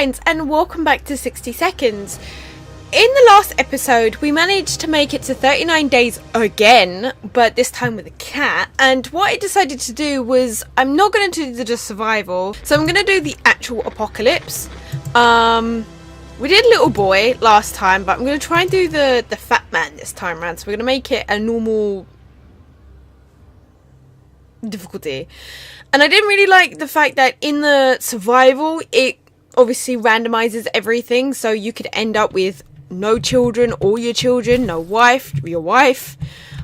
friends, and welcome back to 60 Seconds. In the last episode, we managed to make it to 39 days again, but this time with a cat. And what I decided to do was, I'm not going to do the survival, so I'm going to do the actual apocalypse. We did Little Boy last time, but I'm going to try and do the Fat Man this time around. So we're going to make it a normal difficulty. And I didn't really like the fact that in the survival, it obviously randomizes everything. So you could end up with no children, all your children, no wife, your wife.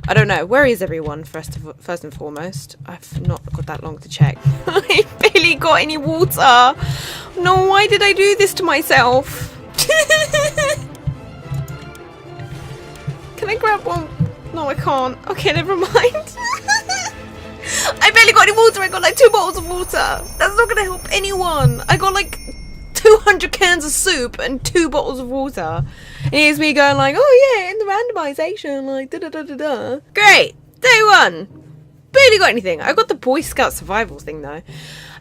I don't know. Where is everyone, first and foremost? I've not got that long to check. I barely got any water. No, why did I do this to myself? Can I grab one? No, I can't. Okay, never mind. I barely got any water. I got like 2 bottles of water. That's not going to help anyone. I got like 200 cans of soup and 2 bottles of water. And here's me going like, oh yeah, in the randomization, like da-da-da-da-da. Great. Day 1. Barely got anything. I got the Boy Scout survival thing though.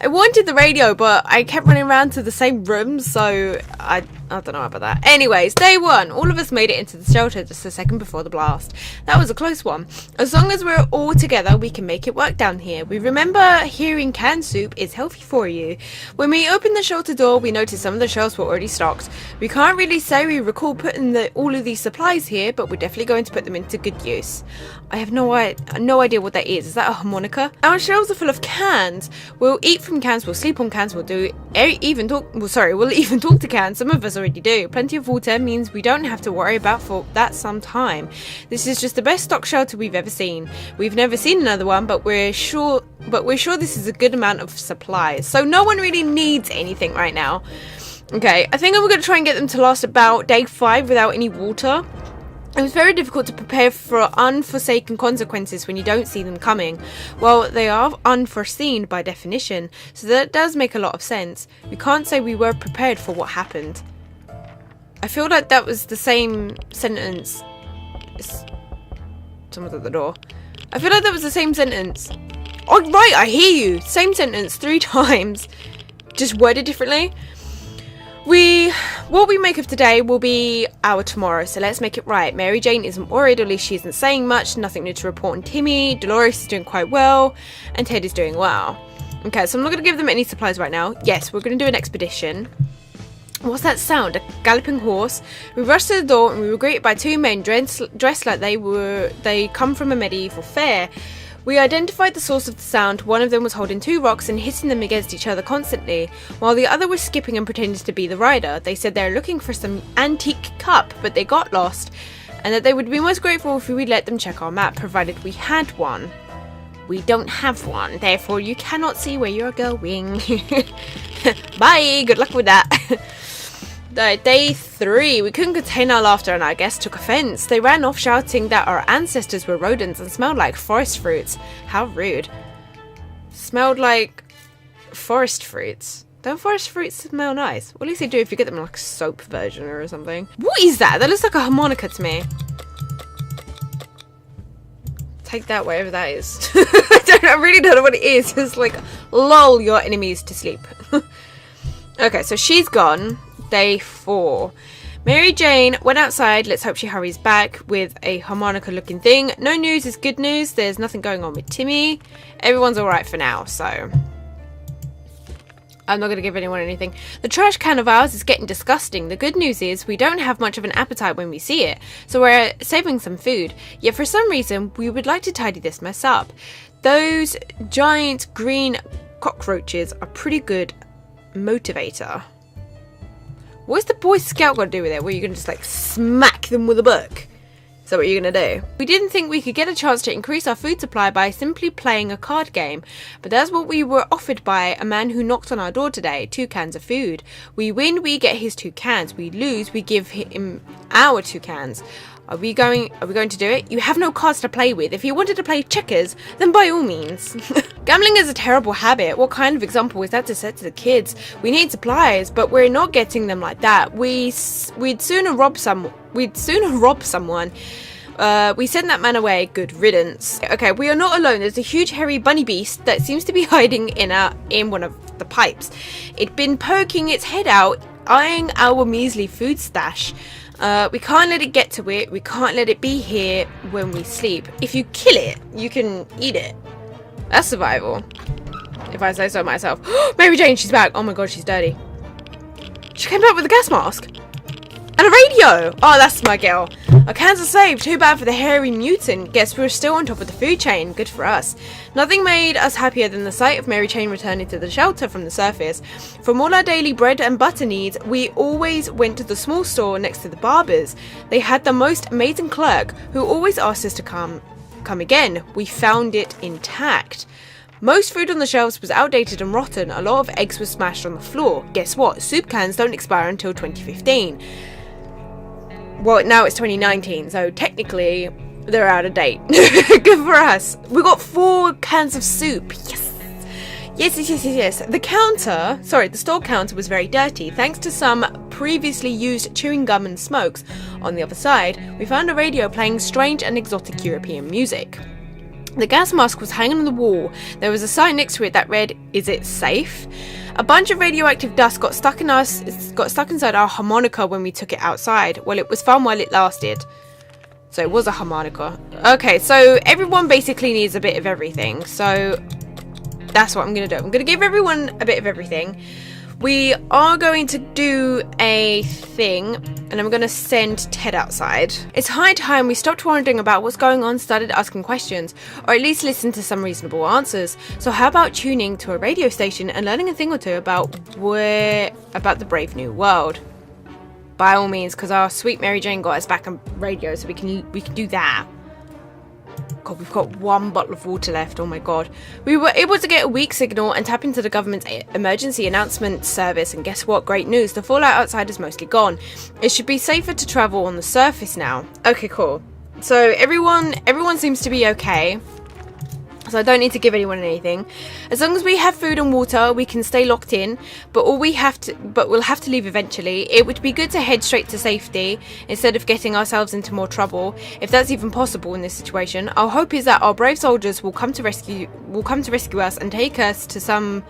I wanted the radio, but I kept running around to the same room, so I don't know about that. Anyways, day 1. All of us made it into the shelter just a second before the blast. That was a close one. As long as we're all together, we can make it work down here. We remember hearing canned soup is healthy for you. When we opened the shelter door, we noticed some of the shelves were already stocked. We can't really say we recall putting all of these supplies here, but we're definitely going to put them into good use. I have no idea what that is. Is that a harmonica? Our shelves are full of cans. We'll eat from cans, we'll sleep on cans, we'll even talk to cans. Some of us already do. Plenty of water means we don't have to worry about for that some time. This is just the best stock shelter we've ever seen. We've never seen another one, but we're sure this is a good amount of supplies. So no one really needs anything right now. Okay, I think I'm going to try and get them to last about day 5 without any water. It was very difficult to prepare for unforeseen consequences when you don't see them coming. Well, they are unforeseen by definition, so that does make a lot of sense. We can't say we were prepared for what happened. I feel like that was the same sentence. Someone's at the door. I feel like that was the same sentence. Oh, right, I hear you. Same sentence 3 times. Just worded differently. What we make of today will be our tomorrow, so let's make it right. Mary Jane isn't worried, or at least she isn't saying much. Nothing new to report on Timmy. Dolores is doing quite well, and Ted is doing well. Okay, so I'm not going to give them any supplies right now. Yes, we're going to do an expedition. What's that sound? A galloping horse. We rushed to the door and we were greeted by 2 men dressed like they come from a medieval fair. We identified the source of the sound. One of them was holding 2 rocks and hitting them against each other constantly, while the other was skipping and pretending to be the rider. They said they were looking for some antique cup, but they got lost, and that they would be most grateful if we would let them check our map, provided we had one. We don't have one, therefore you cannot see where you're going. Bye, good luck with that. Day 3, we couldn't contain our laughter and our guests took offense. They ran off shouting that our ancestors were rodents and smelled like forest fruits. How rude. Smelled like forest fruits. Don't forest fruits smell nice? Well, at least they do if you get them in like a soap version or something. What is that? That looks like a harmonica to me. Take that, whatever that is. I really don't know what it is. It's like, lull your enemies to sleep. Okay, so she's gone. Day 4. Mary Jane went outside. Let's hope she hurries back with a harmonica looking thing. No news is good news. There's nothing going on with Timmy. Everyone's alright for now, so I'm not going to give anyone anything. The trash can of ours is getting disgusting. The good news is we don't have much of an appetite when we see it, so we're saving some food. Yet for some reason we would like to tidy this mess up. Those giant green cockroaches are pretty good motivator. What's the Boy Scout got to do with it? Were you going to just like smack them with a book? Is that what you're going to do? We didn't think we could get a chance to increase our food supply by simply playing a card game. But that's what we were offered by a man who knocked on our door today. 2 cans of food. We win, we get his 2 cans. We lose, we give him our 2 cans. Are we going to do it? You have no cards to play with. If you wanted to play checkers, then by all means. Gambling is a terrible habit. What kind of example is that to set to the kids? We need supplies, but we're not getting them like that. We'd sooner rob someone. We sent that man away. Good riddance. Okay, we are not alone. There's a huge hairy bunny beast that seems to be hiding in one of the pipes. It'd been poking its head out eyeing our measly food stash. We can't let it get to it. We can't let it be here when we sleep. If you kill it, you can eat it. That's survival, if I say so myself. Mary Jane, she's back. Oh my god, she's dirty. She came back with a gas mask. And a radio! Oh, that's my girl. Our cans are saved. Too bad for the hairy mutant. Guess we're still on top of the food chain. Good for us. Nothing made us happier than the sight of Mary Jane returning to the shelter from the surface. From all our daily bread and butter needs, we always went to the small store next to the barber's. They had the most amazing clerk who always asked us to come again. We found it intact. Most food on the shelves was outdated and rotten. A lot of eggs were smashed on the floor. Guess what? Soup cans don't expire until 2015. Well, now it's 2019, so technically they're out of date. Good for us. We got 4 cans of soup. Yes. The store counter was very dirty. Thanks to some previously used chewing gum and smokes. On the other side, we found a radio playing strange and exotic European music. The gas mask was hanging on the wall. There was a sign next to it that read, "Is it safe?" A bunch of radioactive dust got stuck inside our harmonica when we took it outside. Well, it was fun while it lasted. So it was a harmonica. Okay, so everyone basically needs a bit of everything. So that's what I'm going to do. I'm going to give everyone a bit of everything. We are going to do a thing, and I'm going to send Ted outside. It's high time we stopped wondering about what's going on, started asking questions, or at least listen to some reasonable answers. So how about tuning to a radio station and learning a thing or two about the brave new world? By all means, because our sweet Mary Jane got us back on radio, so we can do that. God, we've got 1 bottle of water left. Oh my god. We were able to get a weak signal and tap into the government's emergency announcement service, and guess what? Great news. The fallout outside is mostly gone. It should be safer to travel on the surface now. Okay, cool. So everyone seems to be okay. So I don't need to give anyone anything. As long as we have food and water, we can stay locked in. But we'll have to leave eventually. It would be good to head straight to safety instead of getting ourselves into more trouble, if that's even possible in this situation. Our hope is that our brave soldiers will come to rescue us and take us to some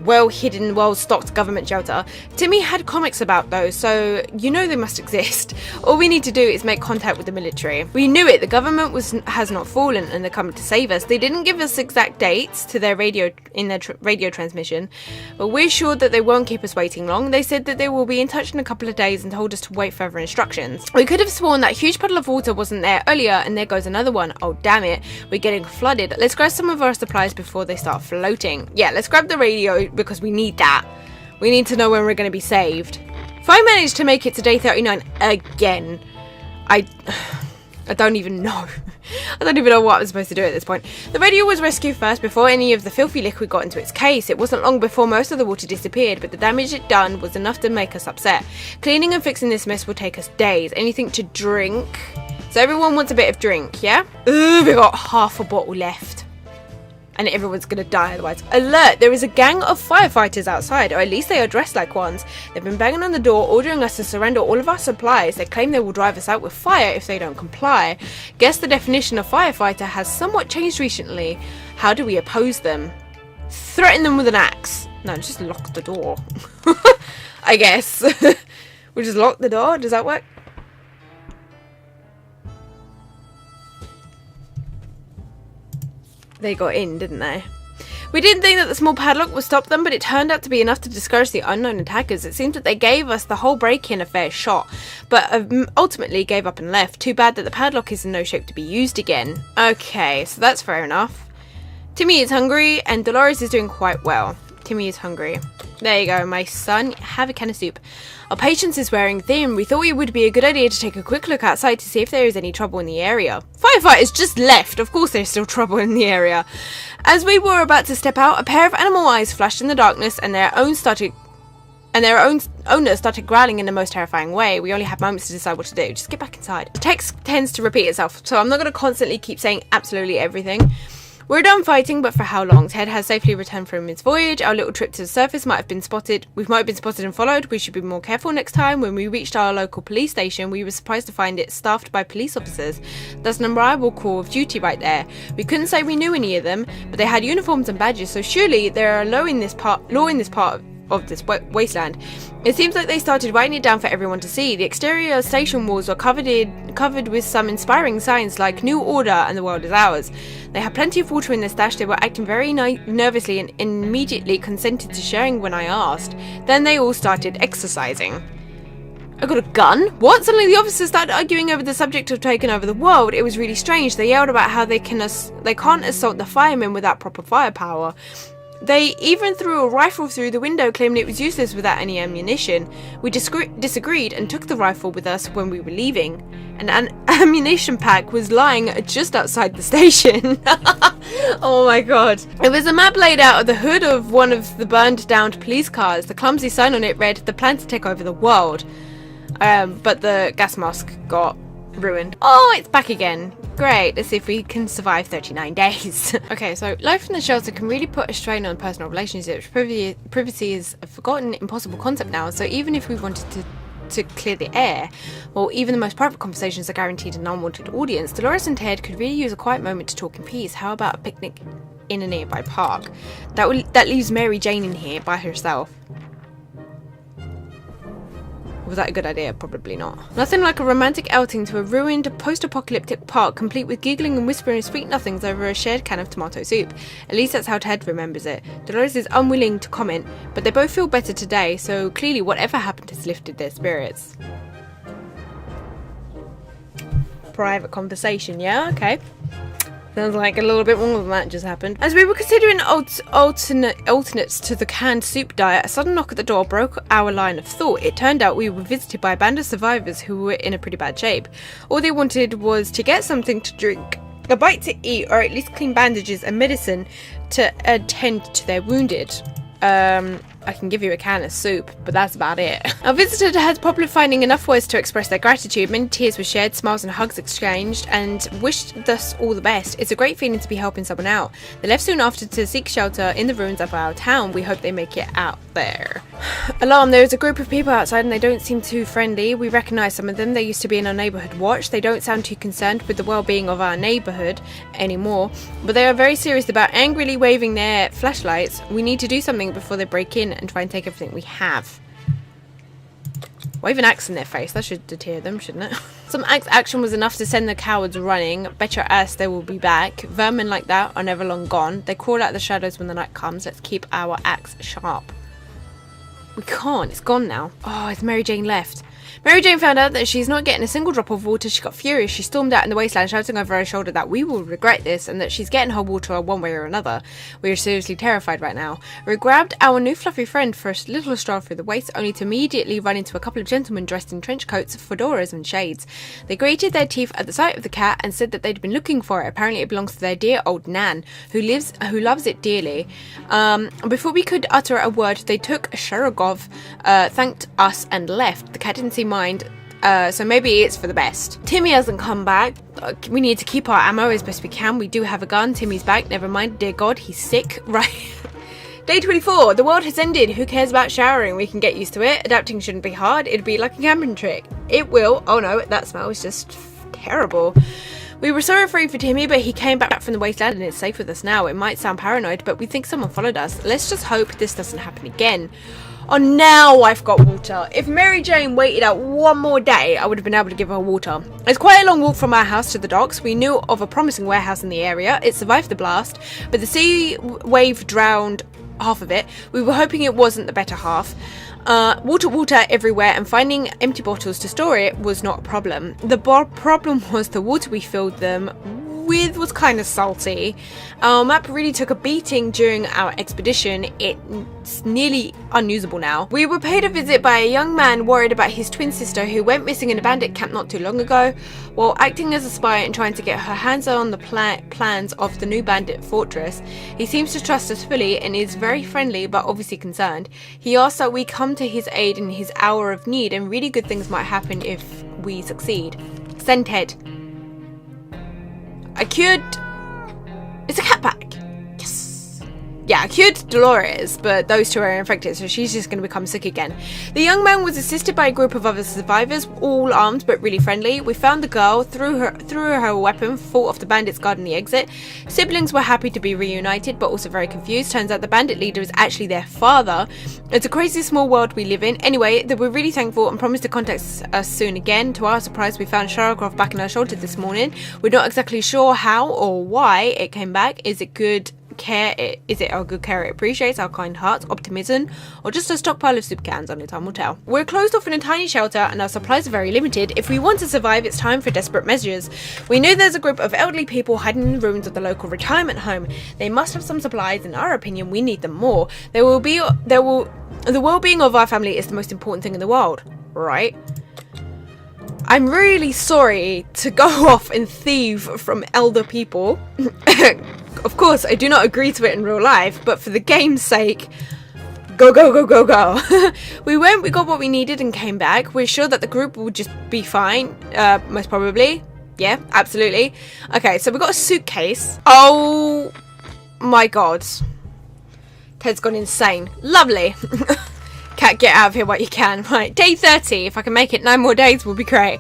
well-hidden, well-stocked government shelter. Timmy had comics about those, so you know they must exist. All we need to do is make contact with the military. We knew it. The government has not fallen, and they're coming to save us. They didn't give us exact dates to their radio transmission, but we're sure that they won't keep us waiting long. They said that they will be in touch in a couple of days and told us to wait further instructions. We could have sworn that huge puddle of water wasn't there earlier, and there goes another one. Oh damn it, we're getting flooded. Let's grab some of our supplies before they start floating. Yeah, let's grab the radio, because we need that. We need to know when we're going to be saved. If I manage to make it to day 39 again, I don't even know. I don't even know what I'm supposed to do at this point. The radio was rescued first before any of the filthy liquid got into its case. It wasn't long before most of the water disappeared, but the damage it done was enough to make us upset. Cleaning and fixing this mess will take us days. Anything to drink? So everyone wants a bit of drink, yeah? Ooh, we got half a bottle left. And everyone's gonna die otherwise. Alert! There is a gang of firefighters outside, or at least they are dressed like ones. They've been banging on the door, ordering us to surrender all of our supplies. They claim they will drive us out with fire if they don't comply. Guess the definition of firefighter has somewhat changed recently. How do we oppose them? Threaten them with an axe. No, just lock the door. I guess. We'll just lock the door. Does that work? They got in, didn't they? We didn't think that the small padlock would stop them, but it turned out to be enough to discourage the unknown attackers. It seems that they gave us the whole break-in a fair shot, but ultimately gave up and left. Too bad that the padlock is in no shape to be used again. Okay, so that's fair enough. Timmy is hungry, and Dolores is doing quite well. Timmy is hungry. There you go, my son. Have a can of soup. Our patience is wearing thin. We thought it would be a good idea to take a quick look outside to see if there is any trouble in the area. Firefighters just left. Of course there's still trouble in the area. As we were about to step out, a pair of animal eyes flashed in the darkness, and their owner started growling in the most terrifying way. We only had moments to decide what to do. Just get back inside. The text tends to repeat itself, so I'm not going to constantly keep saying absolutely everything. We're done fighting, but for how long? Ted has safely returned from his voyage. Our little trip to the surface might have been spotted. We might have been spotted and followed. We should be more careful next time. When we reached our local police station, we were surprised to find it staffed by police officers. That's an unrivaled call of duty right there. We couldn't say we knew any of them, but they had uniforms and badges, so surely there are law in this part of this wasteland. It seems like they started writing it down for everyone to see. The exterior station walls were covered with some inspiring signs like "New Order" and "The World is Ours." They had plenty of water in their stash. They were acting very nervously and immediately consented to sharing when I asked. Then they all started exercising. I got a gun? What? Suddenly the officers started arguing over the subject of taking over the world. It was really strange. They yelled about how they can't assault the firemen without proper firepower. They even threw a rifle through the window, claiming it was useless without any ammunition. We disagreed and took the rifle with us when we were leaving. An ammunition pack was lying just outside the station. Oh my god. It was a map laid out of the hood of one of the burned down police cars. The clumsy sign on it read, "The plan to take over the world." But the gas mask got ruined. Oh, it's back again. Great, let's see if we can survive 39 days. Okay, so life in the shelter can really put a strain on personal relationships. Privacy is a forgotten, impossible concept now, so even if we wanted to clear the air, well, even the most private conversations are guaranteed an unwanted audience. Dolores and Ted could really use a quiet moment to talk in peace. How about a picnic in a nearby park? That leaves Mary Jane in here by herself. Was that a good idea? Probably not. Nothing like a romantic outing to a ruined post-apocalyptic park, complete with giggling and whispering sweet nothings over a shared can of tomato soup. At least that's how Ted remembers it. Dolores is unwilling to comment, but they both feel better today, so clearly whatever happened has lifted their spirits. Private conversation, yeah? Okay. Sounds like a little bit more than that just happened. As we were considering alternates to the canned soup diet, a sudden knock at the door broke our line of thought. It turned out we were visited by a band of survivors who were in a pretty bad shape. All they wanted was to get something to drink, a bite to eat, or at least clean bandages and medicine to attend to their wounded. I can give you a can of soup, but that's about it. Our visitor had probably finding enough words to express their gratitude. Many tears were shared, smiles and hugs exchanged, and wished us all the best. It's a great feeling to be helping someone out. They left soon after to seek shelter in the ruins of our town. We hope they make it out there. Alarm, there is a group of people outside and they don't seem too friendly. We recognise some of them. They used to be in our neighbourhood watch. They don't sound too concerned with the well-being of our neighbourhood anymore, but they are very serious about angrily waving their flashlights. We need to do something before they break in and try and take everything we have. Wave an axe in their face. That should deter them, shouldn't it? Some axe action was enough to send the cowards running. Bet your ass they will be back. Vermin like that are never long gone. They crawl out of the shadows when the night comes. Let's keep our axe sharp. We can't. It's gone now. Oh, it's Mary Jane left. Mary Jane found out that she's not getting a single drop of water. She got furious. She stormed out in the wasteland, shouting over her shoulder that we will regret this and that she's getting her water one way or another. We are seriously terrified right now. We grabbed our new fluffy friend for a little stroll through the waste, only to immediately run into a couple of gentlemen dressed in trench coats, fedoras and shades. They grated their teeth at the sight of the cat and said that they'd been looking for it. Apparently it belongs to their dear old Nan, who loves it dearly. Before we could utter a word, they took Sharagov, thanked us and left. The cat didn't seem mind, so maybe it's for the best. Timmy hasn't come back. We need to keep our ammo as best we can. We do have a gun. Timmy's back. Never mind. Dear God, he's sick. Right. Day 24. The world has ended. Who cares about showering? We can get used to it. Adapting shouldn't be hard. It'd be like a camping trick. It will. Oh no, that smell is just terrible. We were so afraid for Timmy, but he came back from the wasteland and is safe with us now. It might sound paranoid, but we think someone followed us. Let's just hope this doesn't happen again. Oh, now I've got water. If Mary Jane waited out one more day, I would have been able to give her water. It's quite a long walk from our house to the docks. We knew of a promising warehouse in the area. It survived the blast, but the sea wave drowned half of it. We were hoping it wasn't the better half. Water everywhere, and finding empty bottles to store it was not a problem. The problem was the water we filled them with was kind of salty. Our map really took a beating during our expedition. It's nearly unusable now. We were paid a visit by a young man worried about his twin sister who went missing in a bandit camp not too long ago. While acting as a spy and trying to get her hands on the plans of the new bandit fortress, he seems to trust us fully and is very friendly but obviously concerned. He asks that we come to his aid in his hour of need, and really good things might happen if we succeed. Send Ted. I cured... It's a cat back. Yes. Yeah, I cured Dolores, but those two are infected, so she's just going to become sick again. The young man was assisted by a group of other survivors, all armed but really friendly. We found the girl, threw her weapon, fought off the bandits guarding the exit. Siblings were happy to be reunited, but also very confused. Turns out the bandit leader is actually their father. It's a crazy small world we live in. Anyway, they were really thankful and promised to contact us soon again. To our surprise, we found Sharacroft back in our shelter this morning. We're not exactly sure how or why it came back. Is it good care? Is it our good care it appreciates, our kind hearts, optimism, or just a stockpile of soup cans? Only time will tell. We're closed off in a tiny shelter and our supplies are very limited. If we want to survive, it's time for desperate measures. We know there's a group of elderly people hiding in the ruins of the local retirement home. They must have some supplies. In our opinion, we need them more. The well-being of our family is the most important thing in the world, right? I'm really sorry to go off and thieve from elder people. Of course, I do not agree to it in real life, but for the game's sake, go, go, go, go, go. We went, we got what we needed and came back. We're sure that the group will just be fine, most probably. Yeah, absolutely. Okay, so we got a suitcase. Oh my god. Ted's gone insane. Lovely. Cat, get out of here while you can. Right, day 30. If I can make it 9 more days, will be great.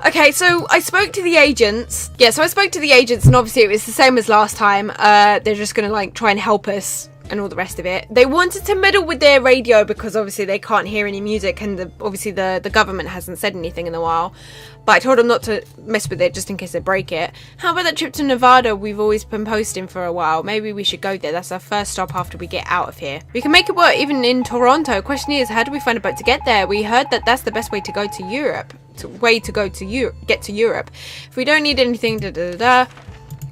Okay, so I spoke to the agents. Yeah, so I spoke to the agents, and obviously it was the same as last time. They're just going to, like, try and help us and all the rest of it. They wanted to meddle with their radio because obviously they can't hear any music, and obviously the government hasn't said anything in a while. But I told them not to mess with it just in case they break it. How about that trip to Nevada we've always been posting for a while? Maybe we should go there. That's our first stop after we get out of here. We can make it work even in Toronto. Question is, how do we find a boat to get there? We heard that that's the best way to go to Europe. Get to Europe. If we don't need anything,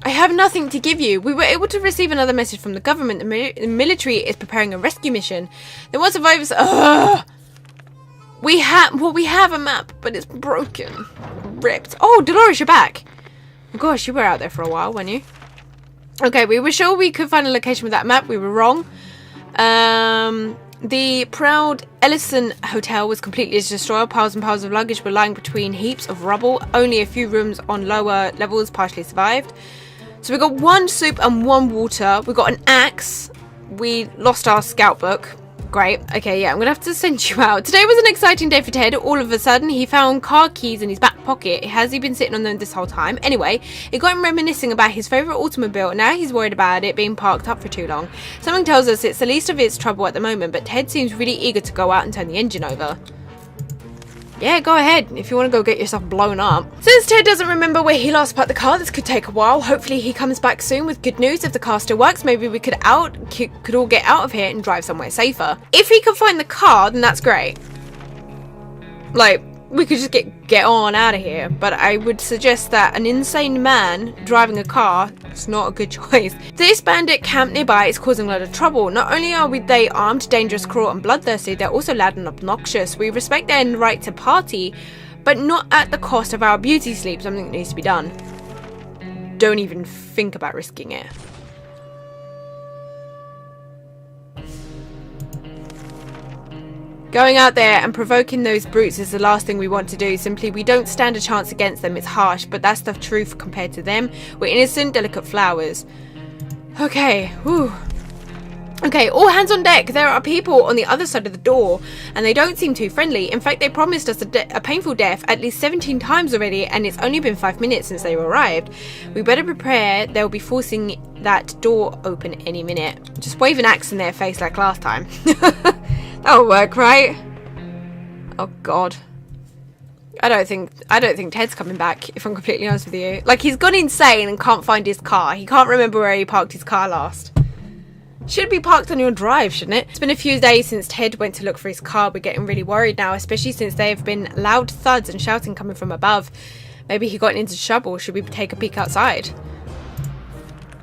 I have nothing to give you. We were able to receive another message from the government. The military is preparing a rescue mission. There were survivors. We have a map, but it's broken, ripped. Oh, Dolores, you're back. Oh gosh, you were out there for a while, weren't you? Okay, we were sure we could find a location with that map. We were wrong. The proud Ellison Hotel was completely destroyed. Piles and piles of luggage were lying between heaps of rubble. Only a few rooms on lower levels partially survived. So we got 1 soup and 1 water. We got an axe. We lost our scout book. Great. Okay, yeah, I'm gonna have to send you out. Today was an exciting day for Ted. All of a sudden, he found car keys in his back pocket. Has he been sitting on them this whole time? Anyway, it got him reminiscing about his favourite automobile. Now he's worried about it being parked up for too long. Something tells us it's the least of its trouble at the moment, but Ted seems really eager to go out and turn the engine over. Yeah, go ahead if you want to go get yourself blown up. Since Ted doesn't remember where he last parked the car, this could take a while. Hopefully he comes back soon with good news. If the car still works, maybe we could all get out of here and drive somewhere safer. If he can find the car, then that's great. Like, we could just get on out of here. But I would suggest that an insane man driving a car is not a good choice. This bandit camp nearby is causing a lot of trouble. Not only are they armed, dangerous, cruel and bloodthirsty, they're also loud and obnoxious. We respect their right to party, but not at the cost of our beauty sleep. Something needs to be done. Don't even think about risking it. Going out there and provoking those brutes is the last thing we want to do. Simply, we don't stand a chance against them. It's harsh, but that's the truth compared to them. We're innocent, delicate flowers. Okay, whew. Okay, all hands on deck. There are people on the other side of the door, and they don't seem too friendly. In fact, they promised us a painful death at least 17 times already, and it's only been 5 minutes since they arrived. We better prepare. They'll be forcing that door open any minute. Just wave an axe in their face like last time. That'll work, right? Oh god. I don't think Ted's coming back, if I'm completely honest with you. Like, he's gone insane and can't find his car. He can't remember where he parked his car last. Should be parked on your drive, shouldn't it? It's been a few days since Ted went to look for his car. We're getting really worried now, especially since there have been loud thuds and shouting coming from above. Maybe he got into trouble. Should we take a peek outside?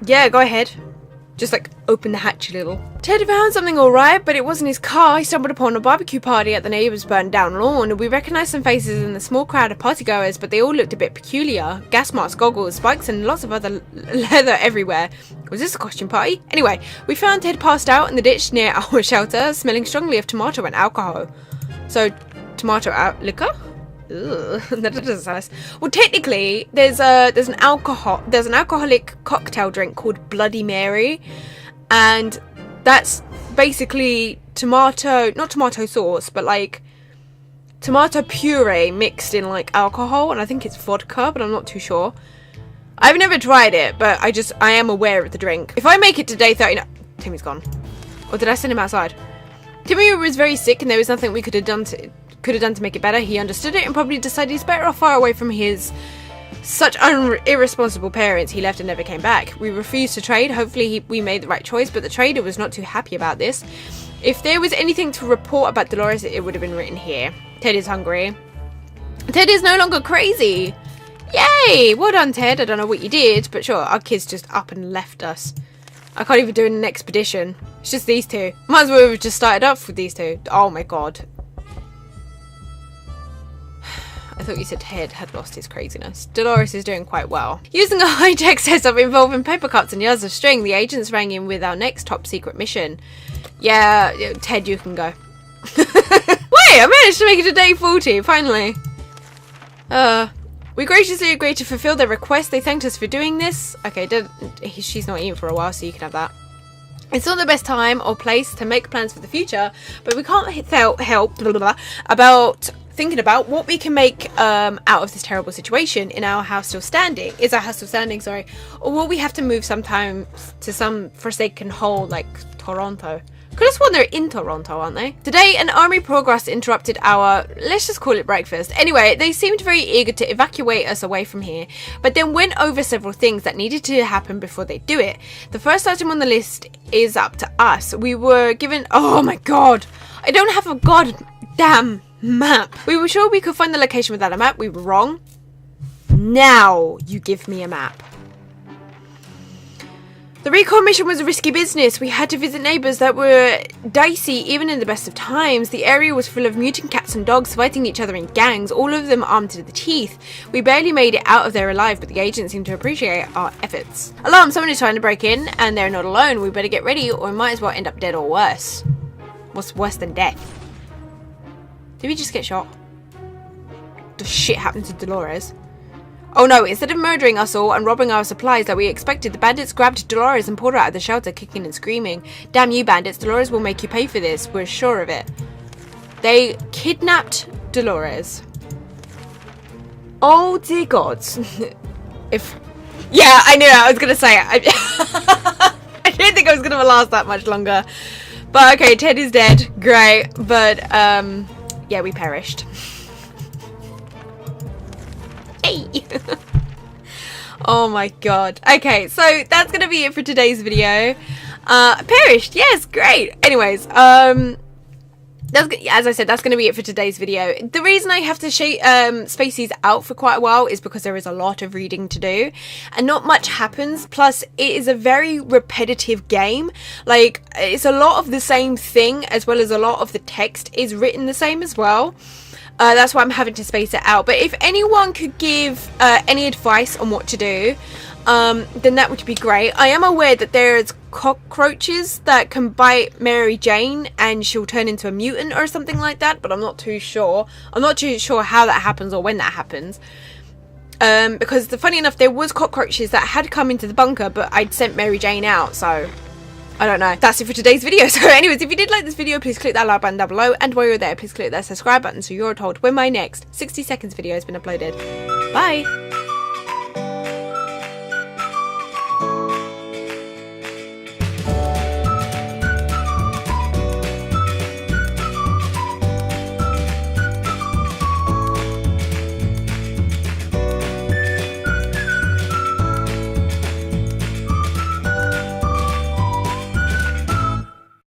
Yeah, go ahead. Just, like, open the hatch a little. Ted found something alright, but it wasn't his car. He stumbled upon a barbecue party at the neighbour's burned down lawn. We recognised some faces in the small crowd of partygoers, but they all looked a bit peculiar. Gas masks, goggles, spikes, and lots of other leather everywhere. Was this a costume party? Anyway, we found Ted passed out in the ditch near our shelter, smelling strongly of tomato and alcohol. So, tomato liquor? Ugh, that doesn't sound nice. Well, technically, there's an alcoholic cocktail drink called Bloody Mary, and that's basically not tomato sauce, but like tomato puree mixed in like alcohol, and I think it's vodka, but I'm not too sure. I've never tried it, but I am aware of the drink. If I make it to day 39, Timmy's gone. Or did I send him outside? Timmy was very sick, and there was nothing we could have done to make it better. He understood it and probably decided he's better off far away from his such irresponsible parents. He left and never came back. We refused to trade. Hopefully we made the right choice, but the trader was not too happy about this. If there was anything to report about Dolores, it would have been written here. Ted is hungry. Ted is no longer crazy. Yay! Well done, Ted. I don't know what you did, but sure, our kid's just up and left us. I can't even do an expedition. It's just these two. Might as well have just started off with these two. Oh my god. I thought you said Ted had lost his craziness. Dolores is doing quite well. Using a hijack setup involving paper cuts and yards of string, the agents rang in with our next top secret mission. Yeah, Ted, you can go. Wait, I managed to make it to day 40, finally. We graciously agreed to fulfill their request. They thanked us for doing this. Okay, she's not eating for a while, so you can have that. It's not the best time or place to make plans for the future, but we can't help about thinking about what we can make out of this terrible situation. Is our house still standing, sorry, or will we have to move sometime to some forsaken hole like Toronto? Could have sworn they're in Toronto, aren't they? Today, an army progress interrupted our, let's just call it breakfast. Anyway, they seemed very eager to evacuate us away from here, but then went over several things that needed to happen before they do it. The first item on the list is up to us. We were given, oh my god, I don't have a goddamn map. We were sure we could find the location without a map. We were wrong. Now you give me a map. The recon mission was a risky business. We had to visit neighbours that were dicey even in the best of times. The area was full of mutant cats and dogs fighting each other in gangs, all of them armed to the teeth. We barely made it out of there alive, but the agents seemed to appreciate our efforts. Alarm, someone is trying to break in, and they're not alone. We better get ready, or we might as well end up dead or worse. What's worse than death? Did we just get shot? Does shit happen to Dolores? Oh no, instead of murdering us all and robbing our supplies like we expected, the bandits grabbed Dolores and pulled her out of the shelter, kicking and screaming. Damn you bandits, Dolores will make you pay for this, we're sure of it. They kidnapped Dolores. Oh dear gods. Yeah, I knew it, I was gonna say it. I didn't think I was gonna last that much longer. But okay, Ted is dead, great, but yeah, we perished. Oh my god. Okay, so that's gonna be it for today's video. Perished, yes, great. Anyways, as I said, that's gonna be it for today's video. The reason I have to space these out for quite a while is because there is a lot of reading to do and not much happens. Plus it is a very repetitive game. Like, it's a lot of the same thing, as well as a lot of the text is written the same as well. That's why I'm having to space it out. But if anyone could give any advice on what to do, then that would be great. I am aware that there's cockroaches that can bite Mary Jane and she'll turn into a mutant or something like that, but I'm not too sure. I'm not too sure how that happens or when that happens. Because funny enough, there was cockroaches that had come into the bunker, but I'd sent Mary Jane out, so I don't know. That's it for today's video. So anyways, if you did like this video, please click that like button down below, and while you're there, please click that subscribe button so you're told when my next 60 seconds video has been uploaded. Bye!